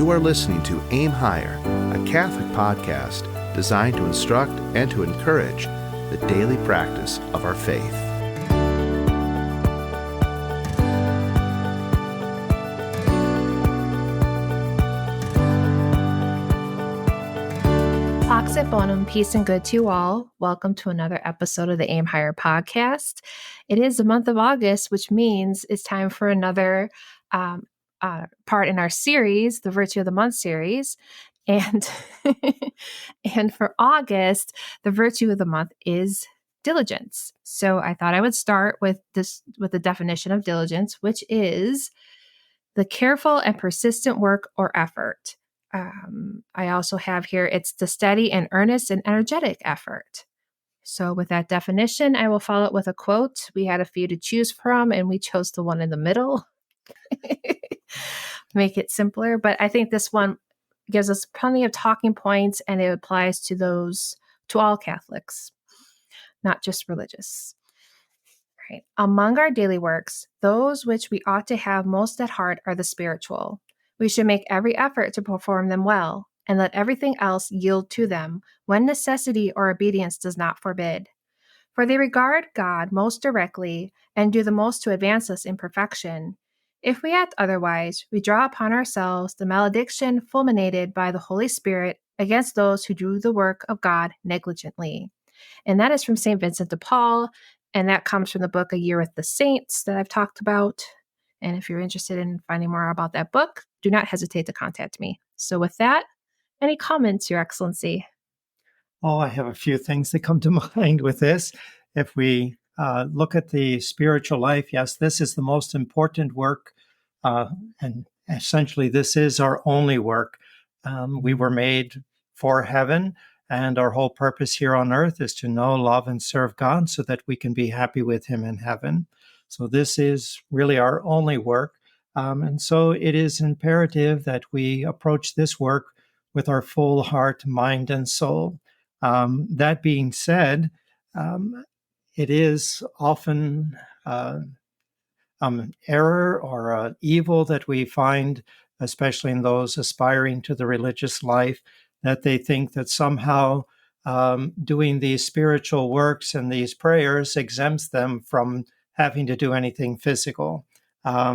You are listening to Aim Higher, a Catholic podcast designed to instruct and to encourage the daily practice of our faith. Pax et bonum, peace and good to you all. Welcome to another episode of the Aim Higher podcast. It is the month of August, which means it's time for another part in our series, the Virtue of the Month series. And, and for August, the Virtue of the Month is diligence. So I thought I would start with the definition of diligence, which is the careful and persistent work or effort. I also have here, it's the steady and earnest and energetic effort. So with that definition, I will follow it with a quote. We had a few to choose from, and we chose the one in the middle. Make it simpler. But I think this one gives us plenty of talking points, and it applies to all Catholics, not just religious. Right. Among our daily works, those which we ought to have most at heart are the spiritual. We should make every effort to perform them well, and let everything else yield to them when necessity or obedience does not forbid. For they regard God most directly and do the most to advance us in perfection. If we act otherwise, we draw upon ourselves the malediction fulminated by the Holy Spirit against those who do the work of God negligently. And that is from St. Vincent de Paul, and that comes from the book A Year with the Saints that I've talked about. And if you're interested in finding more about that book, do not hesitate to contact me. So with that, any comments, Your Excellency? Oh, I have a few things that come to mind with this. If we look at the spiritual life, yes, this is the most important work, and essentially this is our only work. We were made for heaven, and our whole purpose here on earth is to know, love, and serve God so that we can be happy with Him in heaven. So this is really our only work, and so it is imperative that we approach this work with our full heart, mind, and soul. That being said, it is often error or evil that we find, especially in those aspiring to the religious life, that they think that somehow doing these spiritual works and these prayers exempts them from having to do anything physical,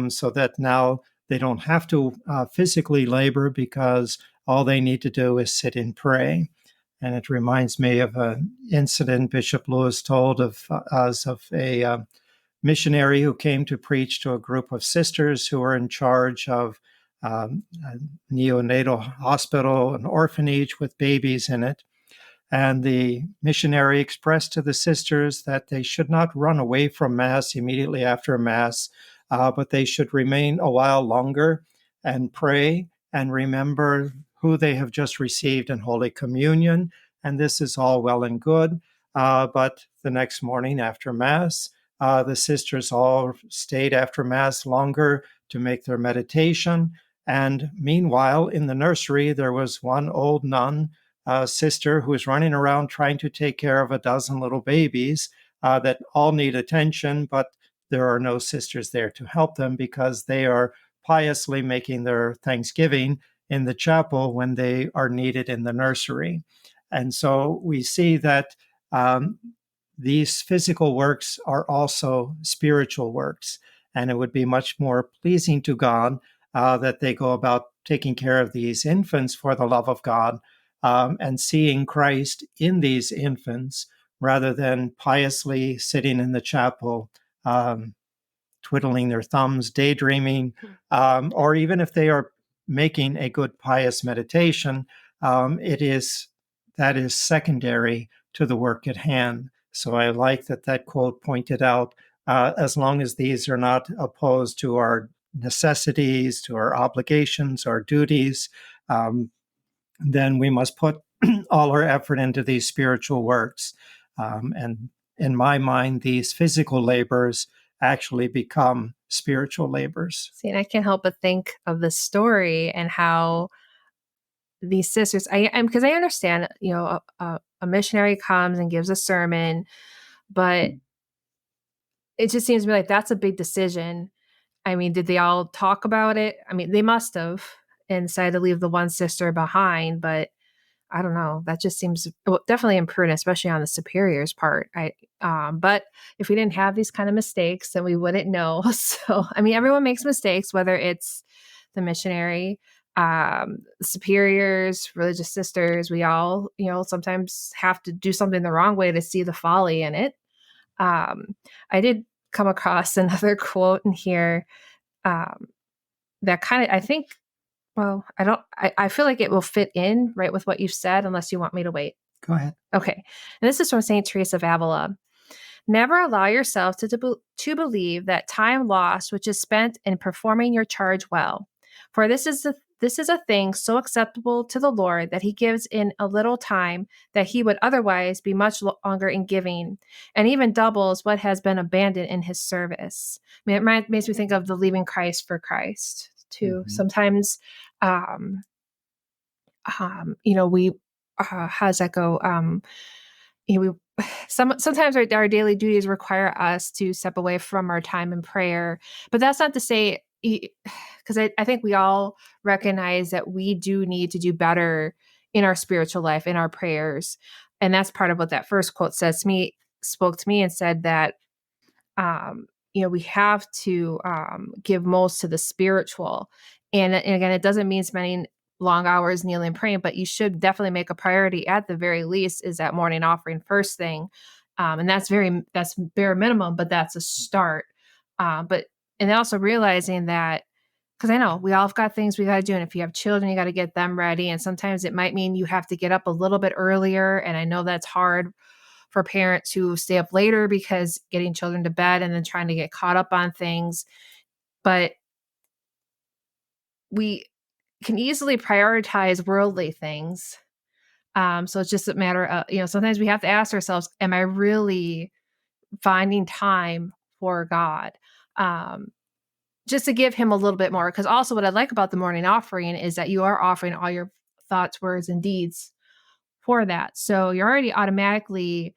so that now they don't have to physically labor because all they need to do is sit and pray. And it reminds me of an incident Bishop Lewis told of us of a missionary who came to preach to a group of sisters who were in charge of a neonatal hospital, an orphanage with babies in it. And the missionary expressed to the sisters that they should not run away from Mass immediately after Mass, but they should remain a while longer and pray and remember who they have just received in Holy Communion. And this is all well and good. But the next morning after Mass, the sisters all stayed after Mass longer to make their meditation. And meanwhile, in the nursery, there was one old nun, sister, who was running around trying to take care of a dozen little babies that all need attention, but there are no sisters there to help them because they are piously making their Thanksgiving in the chapel when they are needed in the nursery. And so we see that these physical works are also spiritual works, and it would be much more pleasing to God that they go about taking care of these infants for the love of God and seeing Christ in these infants rather than piously sitting in the chapel twiddling their thumbs, daydreaming, or even if they are making a good pious meditation, that is secondary to the work at hand. So I like that quote pointed out, as long as these are not opposed to our necessities, to our obligations, our duties, then we must put all our effort into these spiritual works. And in my mind, these physical labors actually become spiritual labors. See, and I can't help but think of the story and how these sisters, because I understand, a missionary comes and gives a sermon, but it just seems to me like that's a big decision. I mean, did they all talk about it? I mean, they must have. and decided to leave the one sister behind. But I don't know. That just seems definitely imprudent, especially on the superior's part. But if we didn't have these kind of mistakes, then we wouldn't know. So, I mean, everyone makes mistakes, whether it's the missionary, superiors, religious sisters. We all, sometimes have to do something the wrong way to see the folly in it. I did come across another quote in here that kind of, I think, well, I feel like it will fit in right with what you've said, unless you want me to wait. Go ahead. Okay. And this is from St. Teresa of Avila. Never allow yourself to believe that time lost, which is spent in performing your charge well. For this is a thing so acceptable to the Lord that he gives in a little time that he would otherwise be much longer in giving, and even doubles what has been abandoned in his service. I mean, it makes me think of the leaving Christ for Christ too. Mm-hmm. Sometimes, we, how does that go? Sometimes our daily duties require us to step away from our time in prayer, but that's not to say, because I think we all recognize that we do need to do better in our spiritual life, in our prayers. And that's part of what that first quote spoke to me and said that, we have to give most to the spiritual. And again, it doesn't mean spending long hours kneeling and praying, but you should definitely make a priority at the very least is that morning offering first thing. And that's bare minimum, but that's a start. And also realizing that, because I know we all have got things we got to do. And if you have children, you got to get them ready. And sometimes it might mean you have to get up a little bit earlier. And I know that's hard for parents who stay up later because getting children to bed and then trying to get caught up on things. But we can easily prioritize worldly things. So it's just a matter of, sometimes we have to ask ourselves, am I really finding time for God? Just to give him a little bit more. Because also what I like about the morning offering is that you are offering all your thoughts, words, and deeds for that. So you're already automatically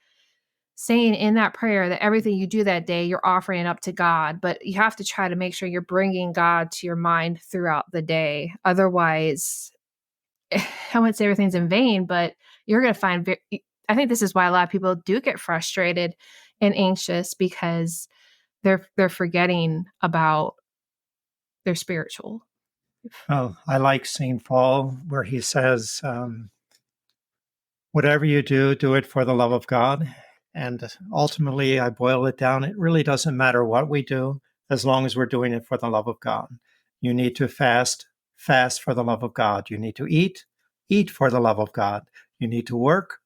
saying in that prayer that everything you do that day, you're offering it up to God, but you have to try to make sure you're bringing God to your mind throughout the day. Otherwise, I wouldn't say everything's in vain, but you're going to find, I think this is why a lot of people do get frustrated and anxious, because they're forgetting about their spiritual. Well, I like St. Paul, where he says, whatever you do, do it for the love of God. And ultimately, I boil it down. It really doesn't matter what we do, as long as we're doing it for the love of God. You need to fast for the love of God. You need to eat for the love of God. You need to work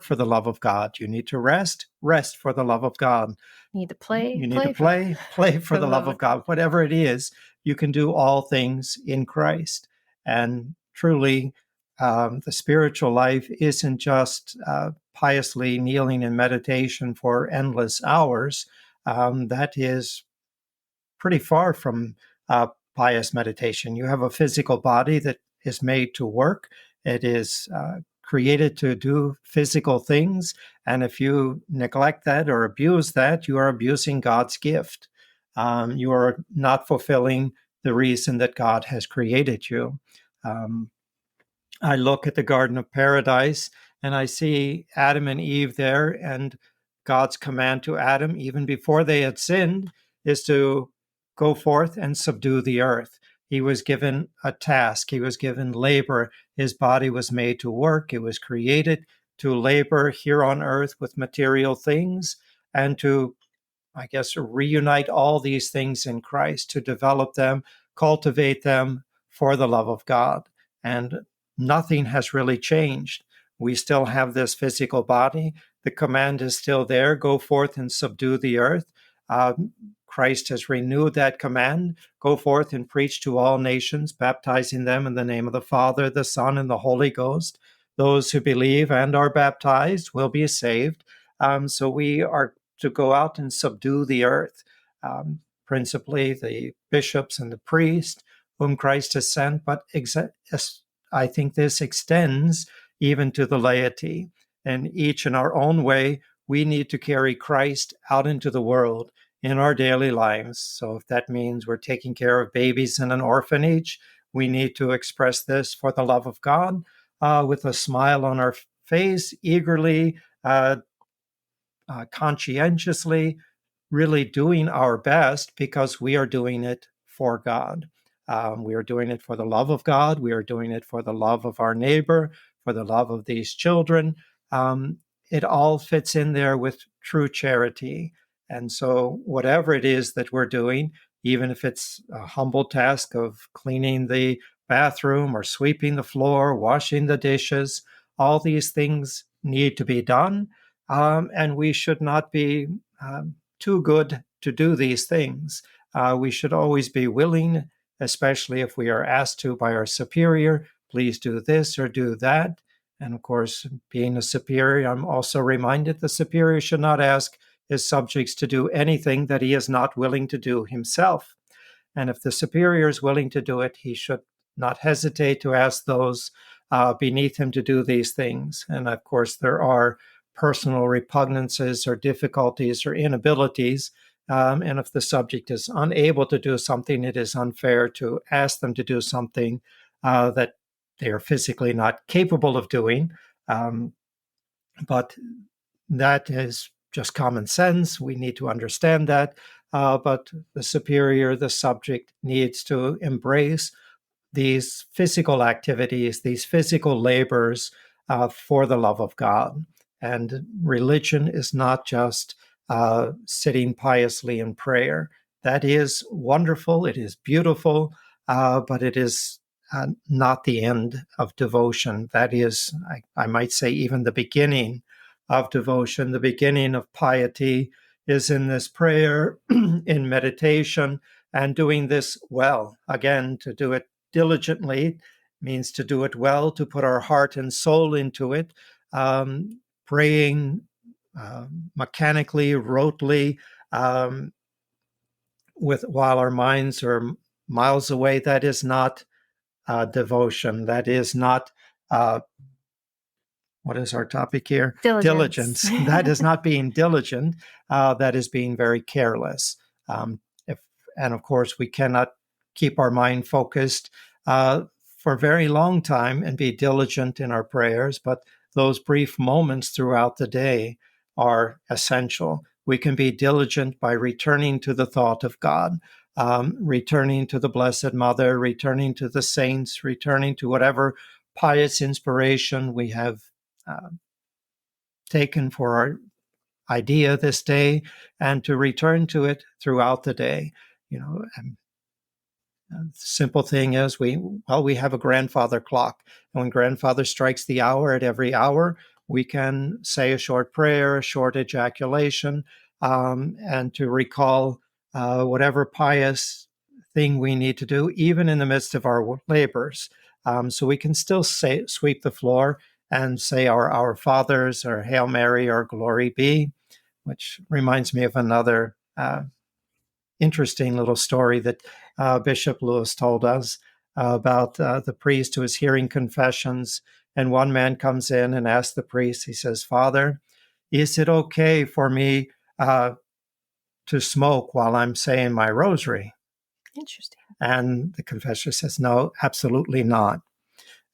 for the love of God. You need to rest for the love of God. You need to play. You need to play for the love of God. Whatever it is, you can do all things in Christ. And truly, the spiritual life isn't just piously kneeling in meditation for endless hours. That is pretty far from pious meditation. You have a physical body that is made to work. It is created to do physical things. And if you neglect that or abuse that, you are abusing God's gift. You are not fulfilling the reason that God has created you. I look at the Garden of Paradise and I see Adam and Eve there, and God's command to Adam, even before they had sinned, is to go forth and subdue the earth. He was given a task. He was given labor. His body was made to work. It was created to labor here on earth with material things and to, I guess, reunite all these things in Christ, to develop them, cultivate them for the love of God. And nothing has really changed. We still have this physical body. The command is still there. Go forth and subdue the earth. Christ has renewed that command. Go forth and preach to all nations, baptizing them in the name of the Father, the Son, and the Holy Ghost. Those who believe and are baptized will be saved. So we are to go out and subdue the earth, principally the bishops and the priests whom Christ has sent, but I think this extends even to the laity. And each in our own way, we need to carry Christ out into the world in our daily lives. So if that means we're taking care of babies in an orphanage, we need to express this for the love of God, with a smile on our face, eagerly, conscientiously, really doing our best because we are doing it for God. We are doing it for the love of God. We are doing it for the love of our neighbor, for the love of these children. It all fits in there with true charity. And so, whatever it is that we're doing, even if it's a humble task of cleaning the bathroom or sweeping the floor, washing the dishes, all these things need to be done. And we should not be too good to do these things. We should always be willing, especially if we are asked to by our superior, please do this or do that. And of course, being a superior, I'm also reminded the superior should not ask his subjects to do anything that he is not willing to do himself. And if the superior is willing to do it, he should not hesitate to ask those beneath him to do these things. And of course, there are personal repugnances or difficulties or inabilities. And if the subject is unable to do something, it is unfair to ask them to do something that they are physically not capable of doing. But that is just common sense. We need to understand that. But the superior, the subject, needs to embrace these physical activities, these physical labors for the love of God. And religion is not just sitting piously in prayer. That is wonderful. It is beautiful, but it is not the end of devotion. That is, I might say, even the beginning of devotion. The beginning of piety is in this prayer, in meditation, and doing this well. Again, to do it diligently means to do it well, to put our heart and soul into it. Praying mechanically, rotely, while our minds are miles away, that is not devotion. That is not what is our topic here? Diligence. That is not being diligent. That is being very careless. And of course, we cannot keep our mind focused for a very long time and be diligent in our prayers, but those brief moments throughout the day are essential. We can be diligent by returning to the thought of God, returning to the Blessed Mother, returning to the saints, returning to whatever pious inspiration we have taken for our idea this day, and to return to it throughout the day. The simple thing is we have a grandfather clock, and when grandfather strikes the hour, at every hour we can say a short prayer, a short ejaculation, and to recall whatever pious thing we need to do, even in the midst of our labors. So we can still sweep the floor and say our Fathers, or Hail Mary, or Glory Be, which reminds me of another interesting little story that Bishop Lewis told us about the priest who was hearing confessions. And one man comes in and asks the priest, he says, Father, is it okay for me to smoke while I'm saying my rosary? Interesting. And the confessor says, no, absolutely not.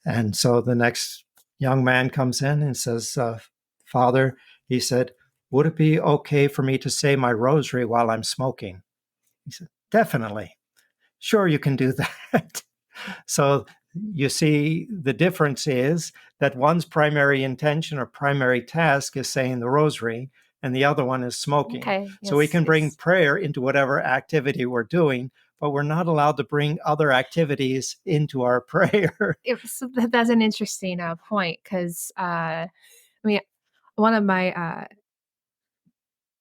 And so the next young man comes in and says, Father, he said, would it be okay for me to say my rosary while I'm smoking? He said, definitely. Sure, you can do that. So you see, the difference is that one's primary intention or primary task is saying the rosary, and the other one is smoking. Okay. So we can bring prayer into whatever activity we're doing, but we're not allowed to bring other activities into our prayer. That's an interesting point, because one of my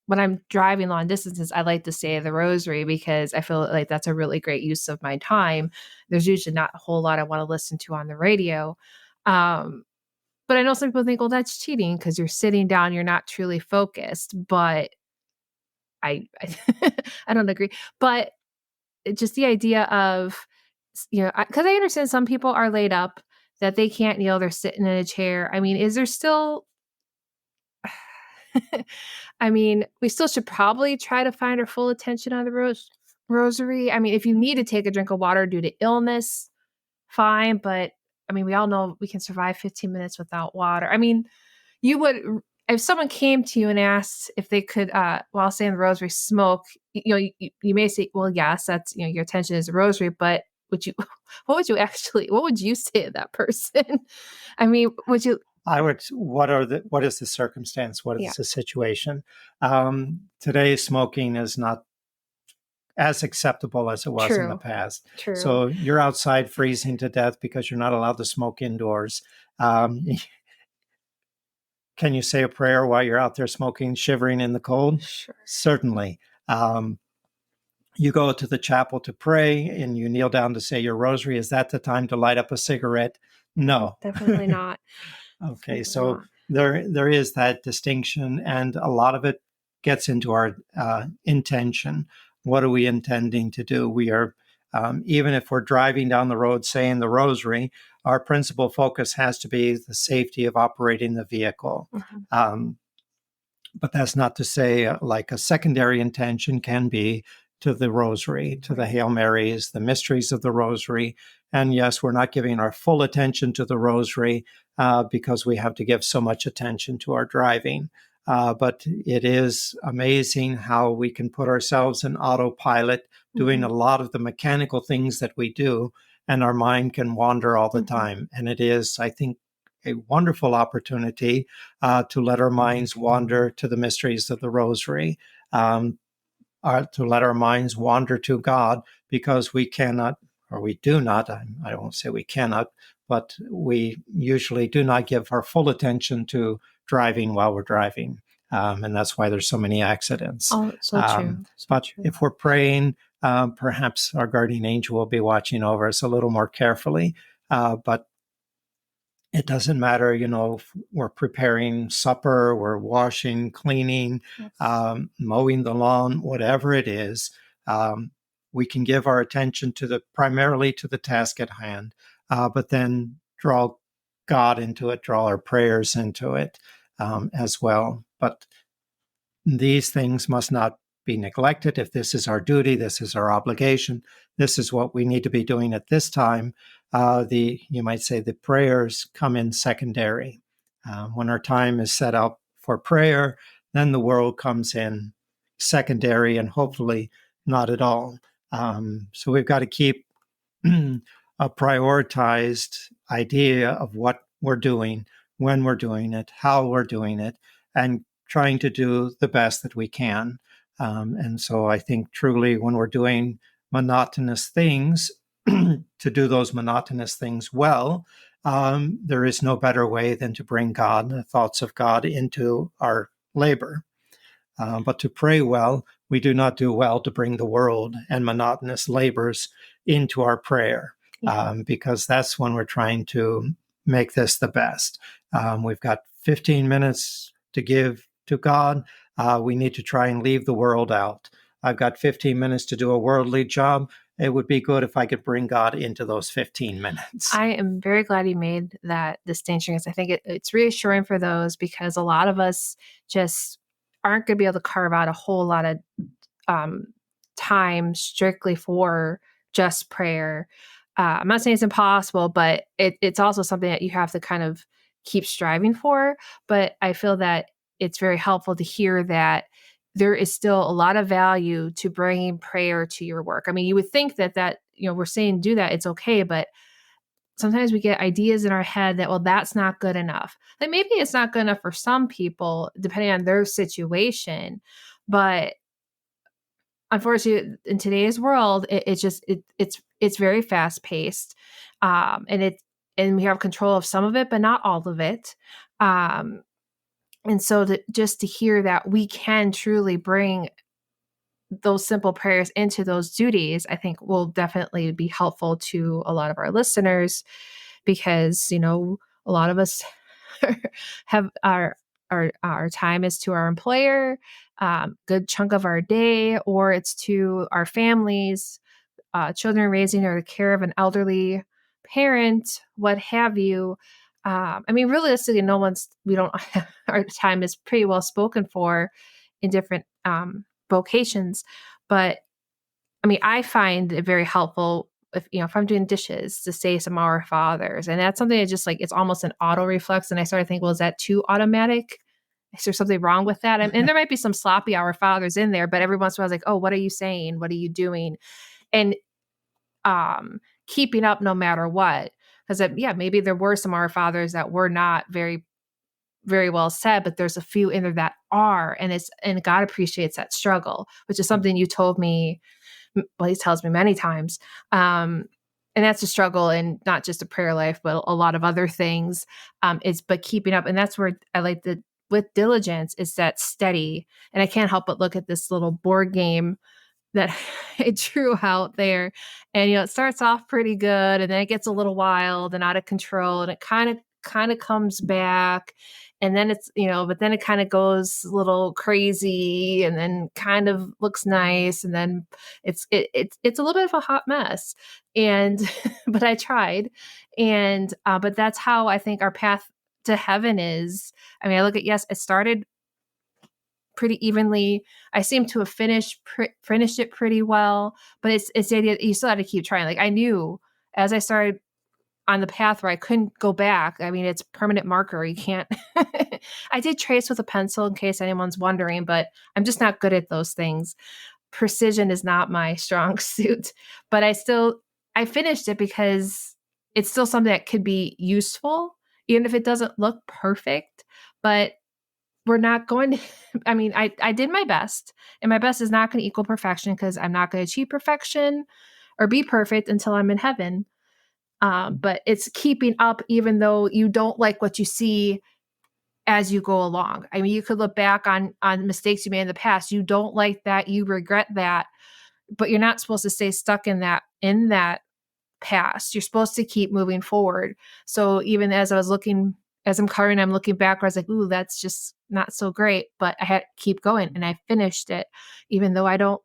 when I'm driving long distances, I like to say the rosary because I feel like that's a really great use of my time. There's usually not a whole lot I want to listen to on the radio. But I know some people think, well, that's cheating because you're sitting down, you're not truly focused. But I I don't agree. But just the idea of, because I understand some people are laid up, that they can't kneel, they're sitting in a chair. I mean, is there still... I mean, we still should probably try to find our full attention on the rosary. I mean, if you need to take a drink of water due to illness, fine. But I mean, we all know we can survive 15 minutes without water. I mean, you would, if someone came to you and asked if they could, while saying the rosary, smoke, you may say, well, yes, that's, your attention is the rosary, but would you, what would you say to that person? I mean, would you? I would, what is the circumstance? What is the situation? Today, smoking is not as acceptable as it was in the past. True. So you're outside freezing to death because you're not allowed to smoke indoors. Can you say a prayer while you're out there smoking, shivering in the cold? Sure. Certainly. You go to the chapel to pray and you kneel down to say your rosary. Is that the time to light up a cigarette? No. Definitely not. Okay, so there is that distinction, and a lot of it gets into our intention. What are we intending to do? We are, even if we're driving down the road saying the rosary, our principal focus has to be the safety of operating the vehicle. Mm-hmm. But that's not to say like a secondary intention can be to the rosary, to the Hail Marys, the mysteries of the rosary. And yes, we're not giving our full attention to the rosary because we have to give so much attention to our driving. But it is amazing how we can put ourselves in autopilot, doing a lot of the mechanical things that we do, and our mind can wander all the time. And it is, I think, a wonderful opportunity to let our minds wander to the mysteries of the rosary, to let our minds wander to God, because we cannot, or we do not, I won't say we cannot, but we usually do not give our full attention to driving while we're driving. And that's why there's so many accidents. Oh, so true. But if we're praying, perhaps our guardian angel will be watching over us a little more carefully. But it doesn't matter, if we're preparing supper, we're washing, cleaning, mowing the lawn, whatever it is. We can give our attention primarily to the task at hand, but then draw God into it, draw our prayers into it as well. But these things must not be neglected. If this is our duty, this is our obligation, this is what we need to be doing at this time. You might say the prayers come in secondary. When our time is set up for prayer, then the world comes in secondary and hopefully not at all. So we've got to keep a prioritized idea of what we're doing, when we're doing it, how we're doing it, and trying to do the best that we can. And so I think truly when we're doing monotonous things, to do those monotonous things well, there is no better way than to bring God, the thoughts of God, into our labor. But to pray well, we do not do well to bring the world and monotonous labors into our prayer, because that's when we're trying to make this the best. We've got 15 minutes to give to God. We need to try and leave the world out. I've got 15 minutes to do a worldly job. It would be good if I could bring God into those 15 minutes. I am very glad you made that distinction, because I think it's reassuring for those, because a lot of us just aren't going to be able to carve out a whole lot of time strictly for just prayer. I'm not saying it's impossible, but it's also something that you have to kind of keep striving for. But I feel that it's very helpful to hear that there is still a lot of value to bringing prayer to your work. I mean, you would think that we're saying do that, it's okay, but sometimes we get ideas in our head that, well, that's not good enough. Like maybe it's not good enough for some people, depending on their situation. But unfortunately, in today's world, it's very fast paced, and we have control of some of it, but not all of it. And so just to hear that we can truly bring those simple prayers into those duties, I think will definitely be helpful to a lot of our listeners, because, a lot of us have our time is to our employer, good chunk of our day, or it's to our families, children raising, or the care of an elderly parent, what have you. I mean, realistically, our time is pretty well spoken for in different vocations. But I mean, I find it very helpful if I'm doing dishes, to say some Our Fathers. And that's something that just like, it's almost an auto reflex. And I started thinking, well, is that too automatic? Is there something wrong with that? And there might be some sloppy Our Fathers in there, but every once in a while I was like, oh, what are you saying? What are you doing? And keeping up no matter what. Because maybe there were some Our Fathers that were not very, very well said, but there's a few in there that are, and God appreciates that struggle, which is something you told me. Well, he tells me many times. And that's a struggle, and not just a prayer life, but a lot of other things. But keeping up. And that's where I like with diligence is that steady. And I can't help but look at this little board game that I drew out there. And, it starts off pretty good, and then it gets a little wild and out of control, and it kind of comes back. And then it's, but then it kind of goes a little crazy, and then kind of looks nice. And then it's a little bit of a hot mess. And, but I tried. And, but that's how I think our path to heaven is. I mean, I look at, yes, it started pretty evenly. I seem to have finished it pretty well, but it's the idea that you still have to keep trying. Like, I knew as I started on the path where I couldn't go back. I mean, it's permanent marker. You can't. I did trace with a pencil in case anyone's wondering, but I'm just not good at those things. Precision is not my strong suit, but I finished it because it's still something that could be useful, even if it doesn't look perfect. But we're not going to, I mean, I did my best, and my best is not going to equal perfection, because I'm not going to achieve perfection or be perfect until I'm in heaven. But it's keeping up, even though you don't like what you see as you go along. I mean, you could look back on mistakes you made in the past. You don't like that. You regret that, but you're not supposed to stay stuck in that past. You're supposed to keep moving forward. So even as I'm looking back, I was like, ooh, that's just not so great, but I had to keep going, and I finished it, even though I don't,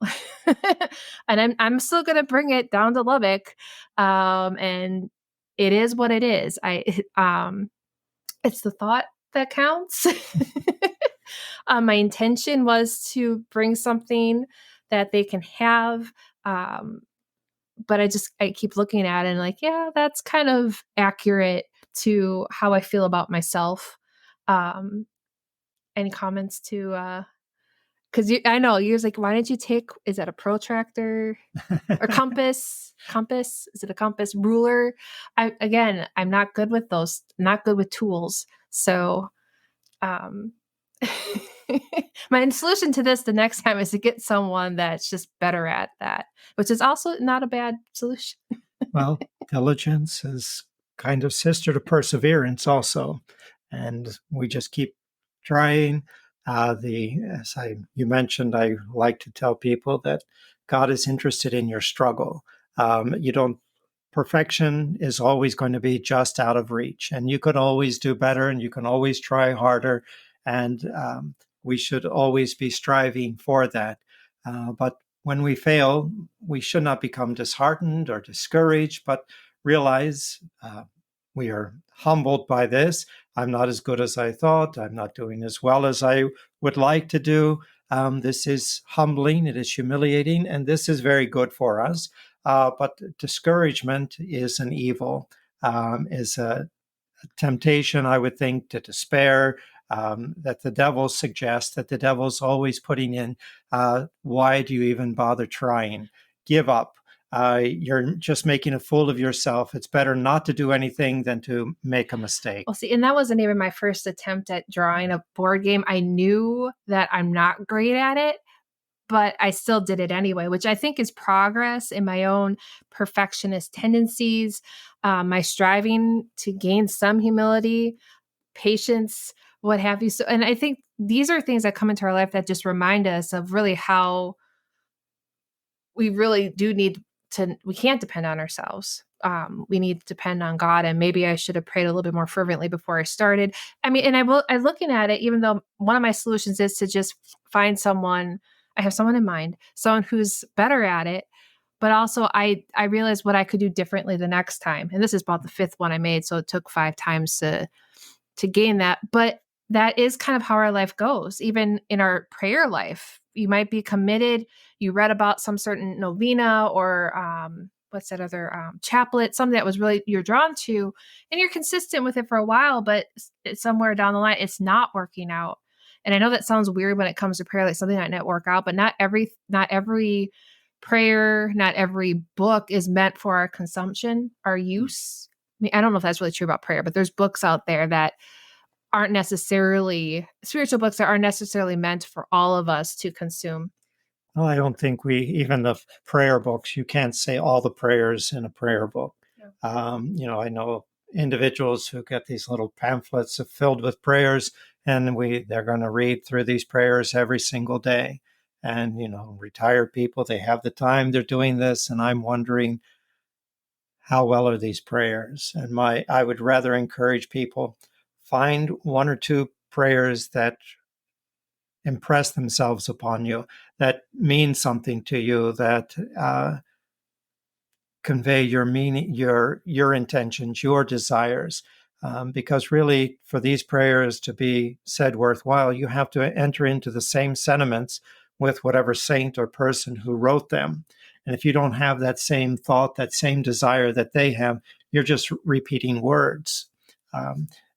and I'm still going to bring it down to Lubbock. And it is what it is. It's the thought that counts. My intention was to bring something that they can have. But I keep looking at it and like, yeah, that's kind of accurate to how I feel about myself. Any comments to, because I know you're like, why didn't you take, is that a protractor or compass? Is it a compass? Ruler? I'm not good with those, not good with tools. So, my solution to this the next time is to get someone that's just better at that, which is also not a bad solution. Well, diligence is kind of sister to perseverance also. And we just keep trying. You mentioned, I like to tell people that God is interested in your struggle. Perfection is always going to be just out of reach, and you can always do better, and you can always try harder. And we should always be striving for that. But when we fail, we should not become disheartened or discouraged, but realize we are humbled by this. I'm not as good as I thought. I'm not doing as well as I would like to do. This is humbling. It is humiliating, and this is very good for us. But discouragement is an evil, is a temptation, I would think, to despair, that the devil suggests, that the devil's always putting in, why do you even bother trying? Give up. You're just making a fool of yourself. It's better not to do anything than to make a mistake. Well, see, and that wasn't even my first attempt at drawing a board game. I knew that I'm not great at it, but I still did it anyway, which I think is progress in my own perfectionist tendencies, my striving to gain some humility, patience, what have you. So, and I think these are things that come into our life that just remind us of really how we really do we can't depend on ourselves. We need to depend on God. And maybe I should have prayed a little bit more fervently before I started. I mean, and I'm looking at it, even though one of my solutions is to just find someone. I have someone in mind, someone who's better at it. But also I realized what I could do differently the next time. And this is about the fifth one I made. So it took 5 times to gain that. But that is kind of how our life goes. Even in our prayer life, you might be committed. You read about some certain novena or what's that other chaplet, something that was really you're drawn to, and you're consistent with it for a while, but it's somewhere down the line it's not working out. And I know that sounds weird when it comes to prayer, like something that might work out, but not every prayer, not every book is meant for our consumption, our use. I mean, I don't know if that's really true about prayer, but there's books out there that aren't necessarily spiritual books that aren't necessarily meant for all of us to consume. Well, I don't think even the prayer books, you can't say all the prayers in a prayer book. Yeah. I know individuals who get these little pamphlets filled with prayers, and they're going to read through these prayers every single day. And, retired people, they have the time, they're doing this, and I'm wondering, how well are these prayers? And I would rather encourage people, find one or two prayers that impress themselves upon you, that mean something to you, that convey your meaning, your intentions, your desires. Because really, for these prayers to be said worthwhile, you have to enter into the same sentiments with whatever saint or person who wrote them. And if you don't have that same thought, that same desire that they have, you're just repeating words.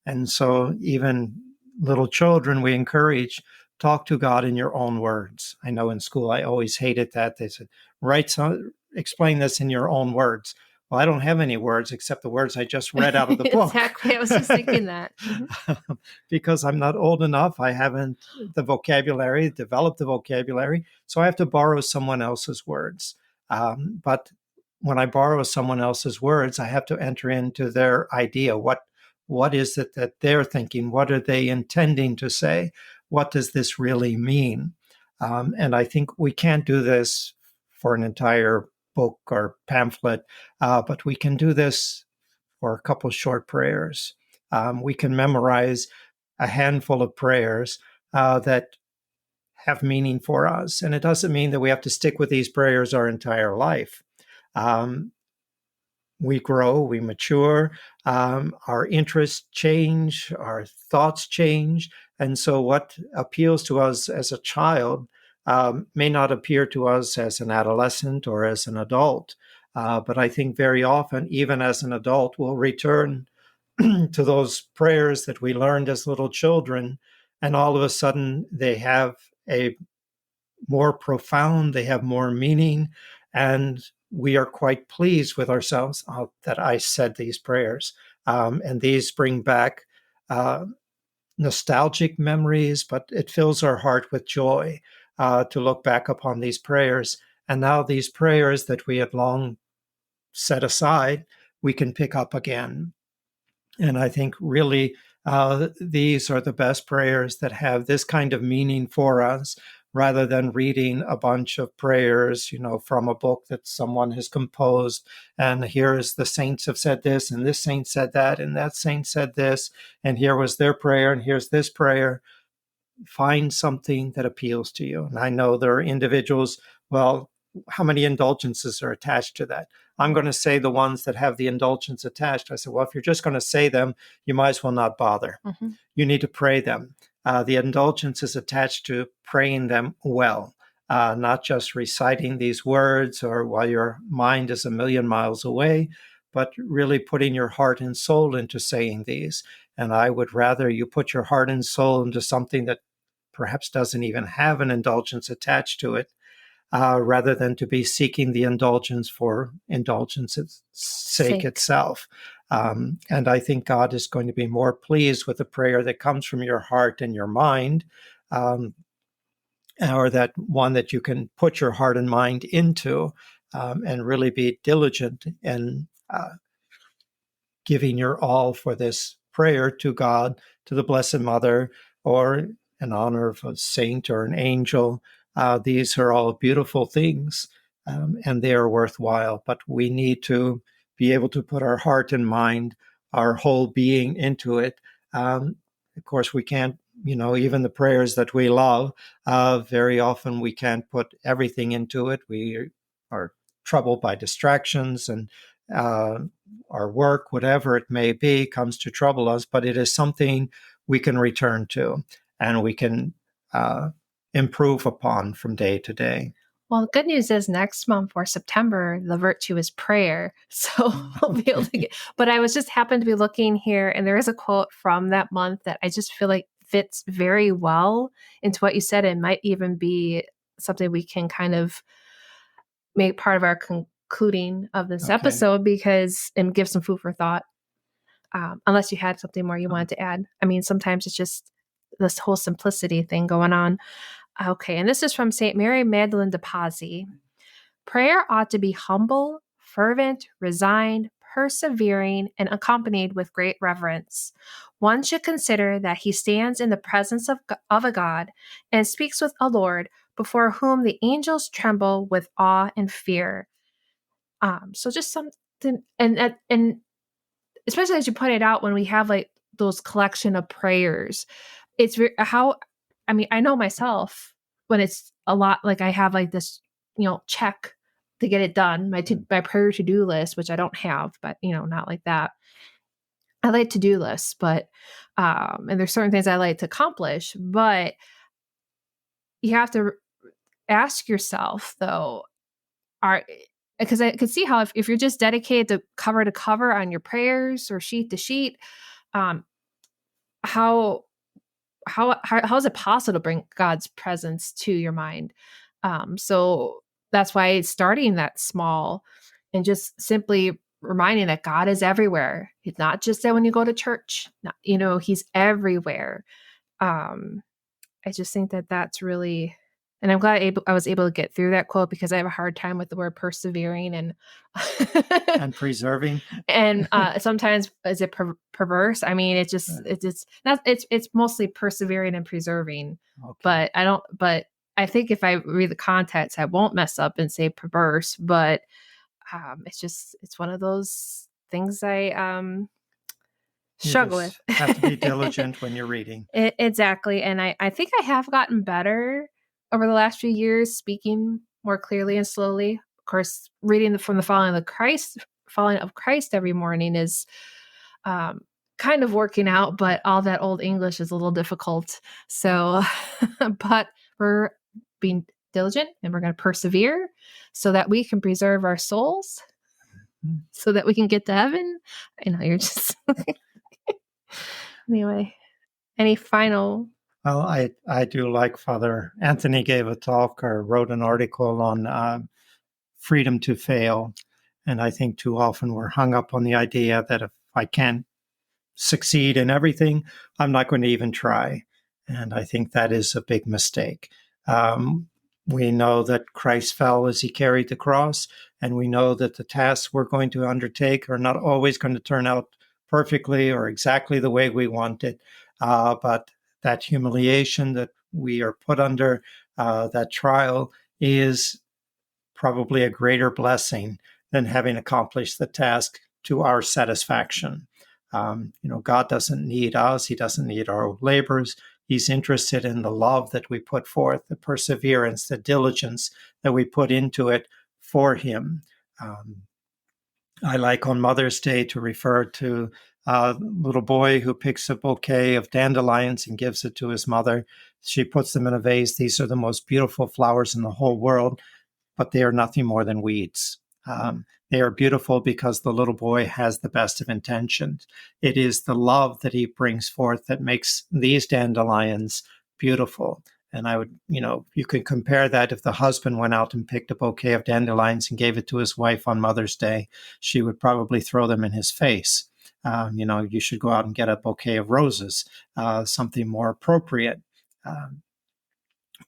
And so even little children, we encourage, talk to God in your own words. I know in school I always hated that. They said, explain this in your own words. Well, I don't have any words except the words I just read out of the book. Exactly. I was just thinking that. Mm-hmm. Because I'm not old enough. I haven't developed the vocabulary. So I have to borrow someone else's words. But when I borrow someone else's words, I have to enter into their idea. What is it that they're thinking? What are they intending to say? What does this really mean? And I think we can't do this for an entire book or pamphlet, but we can do this for a couple short prayers. We can memorize a handful of prayers that have meaning for us. And it doesn't mean that we have to stick with these prayers our entire life. We grow, we mature, our interests change, our thoughts change. And so what appeals to us as a child may not appear to us as an adolescent or as an adult. But I think very often, even as an adult, we'll return to those prayers that we learned as little children. And all of a sudden, they have a more profound, they have more meaning. And we are quite pleased with ourselves that I said these prayers. And these bring back nostalgic memories, but it fills our heart with joy to look back upon these prayers. And now these prayers that we had long set aside, we can pick up again. And I think really these are the best prayers that have this kind of meaning for us, rather than reading a bunch of prayers, from a book that someone has composed. And here's the saints have said this, and this saint said that, and that saint said this, and here was their prayer, and here's this prayer. Find something that appeals to you. And I know there are individuals, well, how many indulgences are attached to that? I'm going to say the ones that have the indulgence attached. I said, well, if you're just going to say them, you might as well not bother. Mm-hmm. You need to pray them. The indulgence is attached to praying them well, not just reciting these words or while your mind is a million miles away, but really putting your heart and soul into saying these. And I would rather you put your heart and soul into something that perhaps doesn't even have an indulgence attached to it, rather than to be seeking the indulgence for indulgence's sake itself. And I think God is going to be more pleased with a prayer that comes from your heart and your mind, or that one that you can put your heart and mind into, and really be diligent in giving your all for this prayer to God, to the Blessed Mother, or in honor of a saint or an angel. These are all beautiful things, and they are worthwhile, but we need to be able to put our heart and mind, our whole being into it. Of course, we can't, even the prayers that we love, very often we can't put everything into it. We are troubled by distractions, and our work, whatever it may be, comes to trouble us, but it is something we can return to and we can improve upon from day to day. Well, the good news is next month or September, the virtue is prayer. So I'll be able to get, but I was just happened to be looking here, and there is a quote from that month that I just feel like fits very well into what you said. It might even be something we can kind of make part of our concluding of this Okay. episode, because, and give some food for thought. Unless you had something more you wanted to add. I mean, sometimes it's just this whole simplicity thing going on. Okay, and this is from St. Mary Magdalene de Pazzi. Prayer ought to be humble, fervent, resigned, persevering, and accompanied with great reverence. One should consider that he stands in the presence of a God and speaks with a Lord before whom the angels tremble with awe and fear. So just something, and especially as you pointed out, when we have like those collection of prayers, it's I mean, I know myself when it's a lot, like I have like this, check to get it done, my prayer to-do list, which I don't have, but not like that. I like to-do lists, but, and there's certain things I like to accomplish, but you have to ask yourself though, because I could see how if you're just dedicated to cover on your prayers or sheet to sheet, um, how is it possible to bring God's presence to your mind? So that's why starting that small and just simply reminding that God is everywhere. He's not just there when you go to church. Not, he's everywhere. I just think that that's really, and I'm glad I was able to get through that quote, because I have a hard time with the word persevering and And preserving. And sometimes is it perverse? I mean, it's mostly persevering and preserving. Okay. But I think if I read the context, I won't mess up and say perverse. But it's one of those things I struggle with. Have to be diligent when you're reading. Exactly. And I think I have gotten better over the last few years, speaking more clearly and slowly. Of course, reading from the following of Christ every morning is kind of working out, but all that old English is a little difficult. So, but we're being diligent and we're going to persevere so that we can preserve our souls, so that we can get to heaven. I know you're just anyway. Any final? Well, I do like Father Anthony gave a talk or wrote an article on freedom to fail. And I think too often we're hung up on the idea that if I can't succeed in everything, I'm not going to even try. And I think that is a big mistake. We know that Christ fell as he carried the cross, and we know that the tasks we're going to undertake are not always going to turn out perfectly or exactly the way we want it. But that humiliation that we are put under, that trial, is probably a greater blessing than having accomplished the task to our satisfaction. God doesn't need us. He doesn't need our labors. He's interested in the love that we put forth, the perseverance, the diligence that we put into it for him. I like on Mother's Day to refer to a little boy who picks a bouquet of dandelions and gives it to his mother. She puts them in a vase. These are the most beautiful flowers in the whole world, but they are nothing more than weeds. They are beautiful because the little boy has the best of intentions. It is the love that he brings forth that makes these dandelions beautiful. And I would, you could compare that if the husband went out and picked a bouquet of dandelions and gave it to his wife on Mother's Day, she would probably throw them in his face. You should go out and get a bouquet of roses, something more appropriate.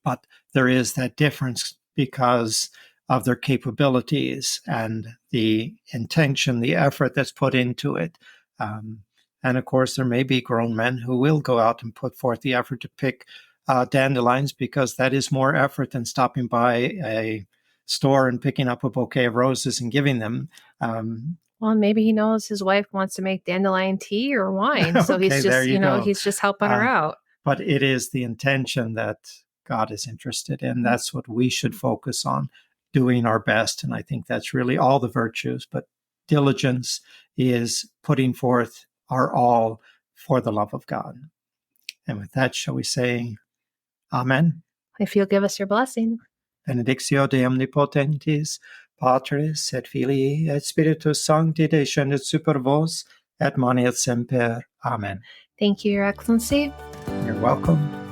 But there is that difference because of their capabilities and the intention, the effort that's put into it. And of course, there may be grown men who will go out and put forth the effort to pick dandelions, because that is more effort than stopping by a store and picking up a bouquet of roses and giving them. Well, maybe he knows his wife wants to make dandelion tea or wine. So Okay, he's just, he's just helping her out. But it is the intention that God is interested in. That's what we should focus on, doing our best. And I think that's really all the virtues. But diligence is putting forth our all for the love of God. And with that, shall we say, Amen? If you'll give us your blessing. benedictio de omnipotentis, Patris et Filii et Spiritus Sancti descendet super vos et manet semper. Amen. Thank you, Your Excellency. You're welcome.